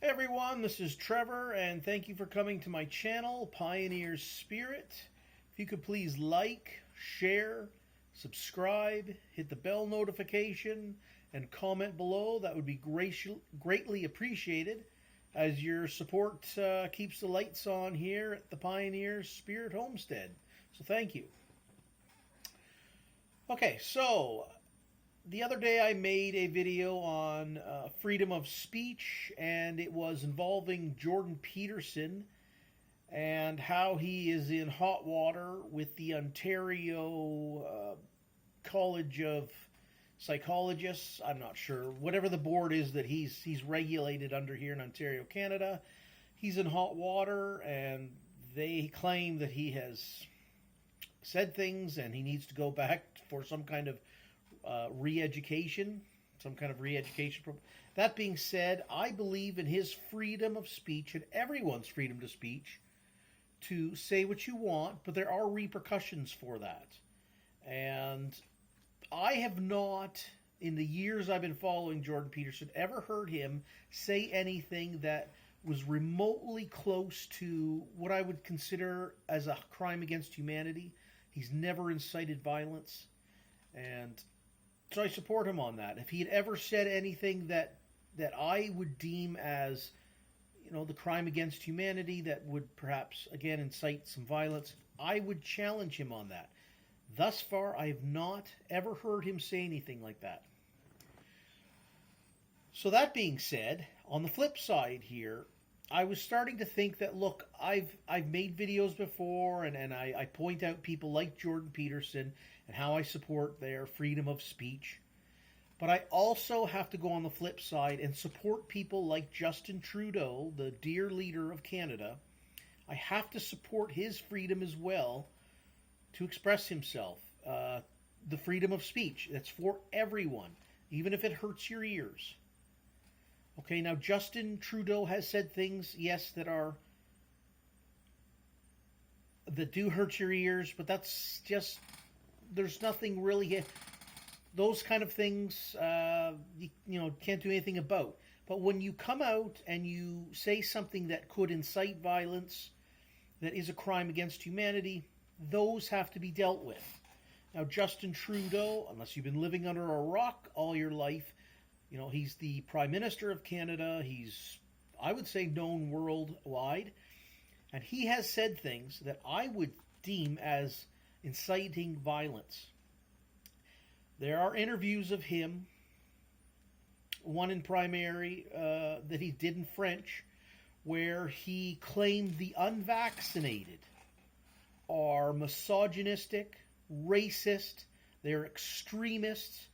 Hey everyone, this is Trevor, and thank you for coming to my channel, Pioneer Spirit. If you could please like, share, subscribe, hit the bell notification, and comment below, that would be greatly appreciated, as your support keeps the lights on here at the Pioneer Spirit Homestead. So thank you. Okay, so the other day I made a video on freedom of speech, and it was involving Jordan Peterson and how he is in hot water with the Ontario College of Psychologists. I'm not sure. Whatever the board is that he's regulated under here in Ontario, Canada. He's in hot water, and they claim that he has said things and he needs to go back for some kind of re-education, some kind of re-education. That being said, I believe in his freedom of speech and everyone's freedom to speech to say what you want, but there are repercussions for that. And I have not, in the years I've been following Jordan Peterson, ever heard him say anything that was remotely close to what I would consider as a crime against humanity. He's never incited violence, and so I support him on that. If he had ever said anything that I would deem as, the crime against humanity that would perhaps, again, incite some violence, I would challenge him on that. Thus far, I have not ever heard him say anything like that. So that being said, on the flip side here, I was starting to think that, look, I've made videos before, and I point out people like Jordan Peterson and how I support their freedom of speech. But I also have to go on the flip side and support people like Justin Trudeau, the dear leader of Canada. I have to support his freedom as well to express himself. The freedom of speech, that's for everyone, even if it hurts your ears. Okay, now Justin Trudeau has said things, yes, that do hurt your ears, but that's just, there's nothing really, those kind of things, you can't do anything about. But when you come out and you say something that could incite violence, that is a crime against humanity, those have to be dealt with. Now, Justin Trudeau, unless you've been living under a rock all your life, he's the Prime Minister of Canada. He's, I would say, known worldwide. And he has said things that I would deem as inciting violence. There are interviews of him, one in primary that he did in French, where he claimed the unvaccinated are misogynistic, racist, they're extremists,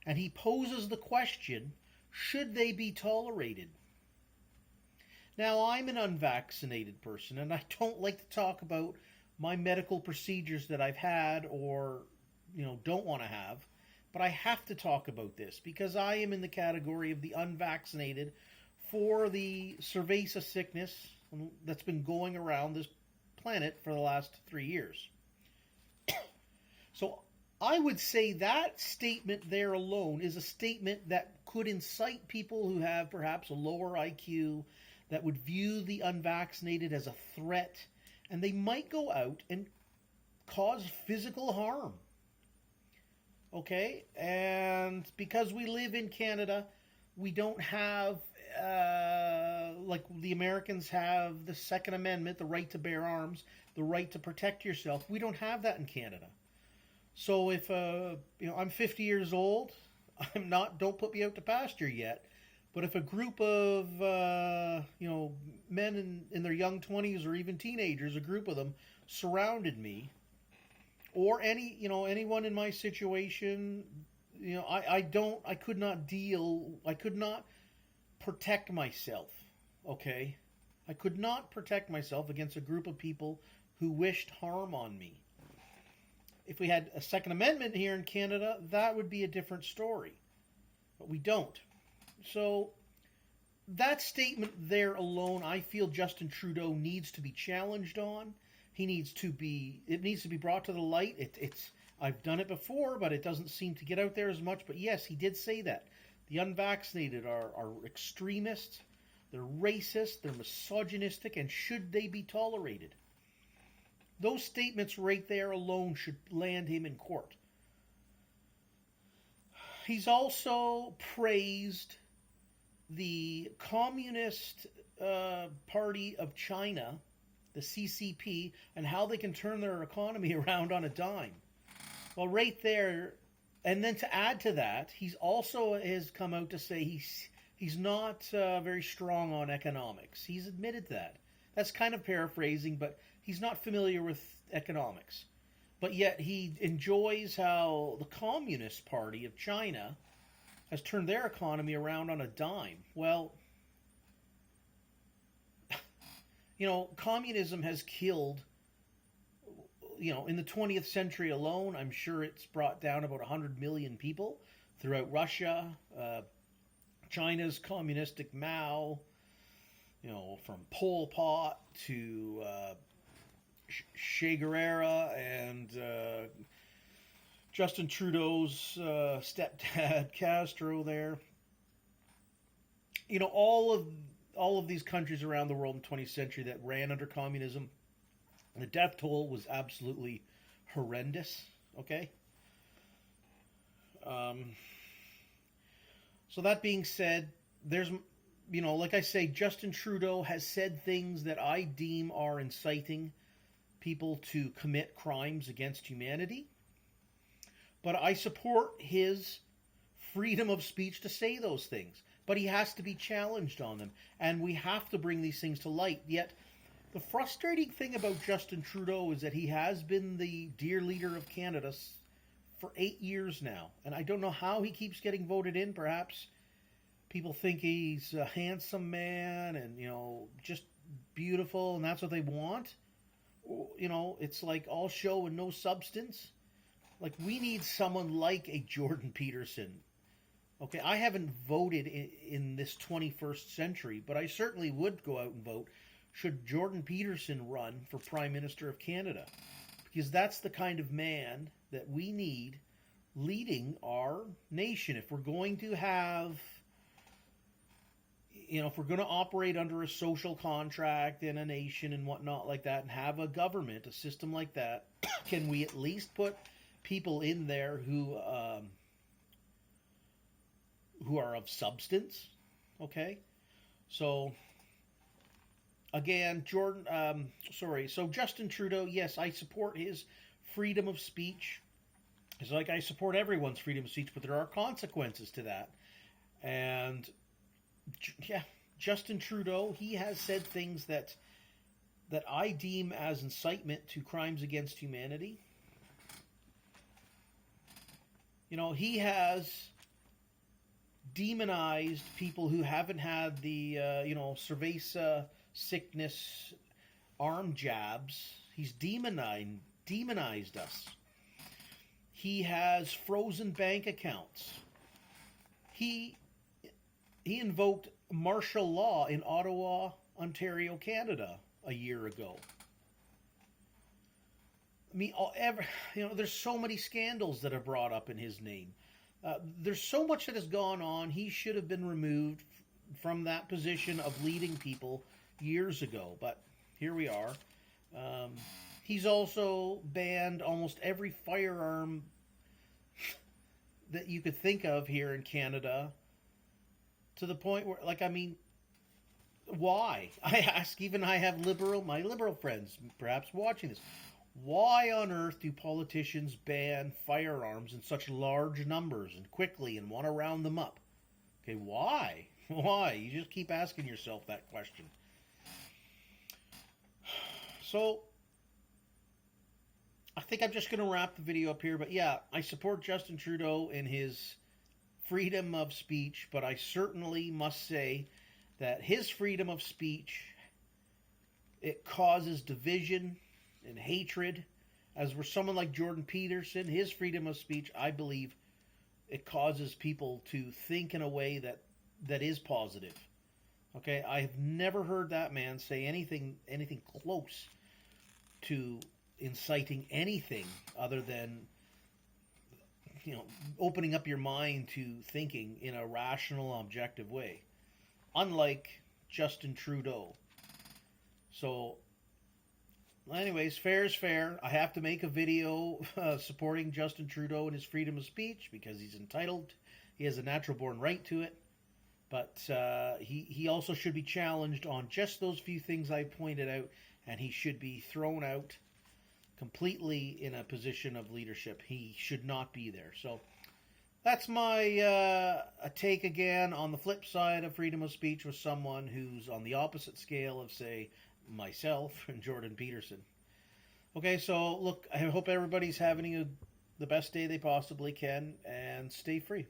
and he poses the question, should they be tolerated? Now, I'm an unvaccinated person, and I don't like to talk about my medical procedures that I've had or, don't want to have, but I have to talk about this because I am in the category of the unvaccinated for the cerveza sickness that's been going around this planet for the last 3 years. So I would say that statement there alone is a statement that could incite people who have perhaps a lower IQ, that would view the unvaccinated as a threat, and they might go out and cause physical harm. Okay? And because we live in Canada, we don't have, like the Americans have, the Second Amendment, the right to bear arms, the right to protect yourself. We don't have that in Canada. So if, I'm 50 years old, don't put me out to pasture yet, but if a group of, men in their young 20s or even teenagers, a group of them, surrounded me, or anyone in my situation, I could not protect myself, okay? I could not protect myself against a group of people who wished harm on me. If we had a Second Amendment here in Canada, that would be a different story. But we don't. So that statement there alone, I feel Justin Trudeau needs to be challenged on. It needs to be brought to the light. I've done it before, but it doesn't seem to get out there as much. But yes, he did say that. The unvaccinated are extremists. they're racist, they're misogynistic, and should they be tolerated? Those statements right there alone should land him in court. He's also praised the Communist Party of China, the CCP, and how they can turn their economy around on a dime. Well, right there, and then to add to that, he's also has come out to say he's not very strong on economics. He's admitted that. That's kind of paraphrasing, but he's not familiar with economics. But yet he enjoys how the Communist Party of China has turned their economy around on a dime. Well, communism has killed, in the 20th century alone, I'm sure it's brought down about 100 million people throughout Russia, China's communistic Mao, from Pol Pot to Che Guevara and Justin Trudeau's stepdad Castro there. All of these countries around the world in the 20th century that ran under communism, the death toll was absolutely horrendous. Okay. So that being said, there's, like I say, Justin Trudeau has said things that I deem are inciting people to commit crimes against humanity. But I support his freedom of speech to say those things. But he has to be challenged on them. And we have to bring these things to light. Yet, the frustrating thing about Justin Trudeau is that he has been the dear leader of Canada for 8 years now. And I don't know how he keeps getting voted in. Perhaps people think he's a handsome man and, just beautiful, and that's what they want. It's like all show and no substance. Like, we need someone like a Jordan Peterson. Okay, I haven't voted in this 21st century, but I certainly would go out and vote should Jordan Peterson run for Prime Minister of Canada. Because that's the kind of man that we need leading our nation. If we're going to have, if we're going to operate under a social contract in a nation and whatnot like that, and have a government, a system like that, can we at least put people in there who are of substance? Okay, so again, so Justin Trudeau, yes, I support his freedom of speech. It's like I support everyone's freedom of speech, but there are consequences to that. And yeah, Justin Trudeau, he has said things that I deem as incitement to crimes against humanity. He has demonized people who haven't had the, cerveza sickness arm jabs. He's demonized us. He has frozen bank accounts. He invoked martial law in Ottawa, Ontario, Canada a year ago. I mean, there's so many scandals that are brought up in his name. There's so much that has gone on. He should have been removed from that position of leading people years ago. But here we are. He's also banned almost every firearm that you could think of here in Canada, to the point where, why? I ask, even I have my liberal friends perhaps watching this. Why on earth do politicians ban firearms in such large numbers and quickly and want to round them up? Okay, why? Why? You just keep asking yourself that question. So, I think I'm just going to wrap the video up here. But yeah, I support Justin Trudeau in his freedom of speech, but I certainly must say that his freedom of speech, it causes division and hatred. As for someone like Jordan Peterson, his freedom of speech, I believe, it causes people to think in a way that is positive. Okay, I've never heard that man say anything close to inciting anything other than, opening up your mind to thinking in a rational, objective way. Unlike Justin Trudeau. So, anyways, fair is fair. I have to make a video supporting Justin Trudeau and his freedom of speech because he's entitled. He has a natural born right to it. But he also should be challenged on just those few things I pointed out, and he should be thrown out completely in a position of leadership. He should not be there. So that's my a take again on the flip side of freedom of speech with someone who's on the opposite scale of, say, myself and Jordan Peterson. Okay, so look, I hope everybody's having the best day they possibly can, and stay free.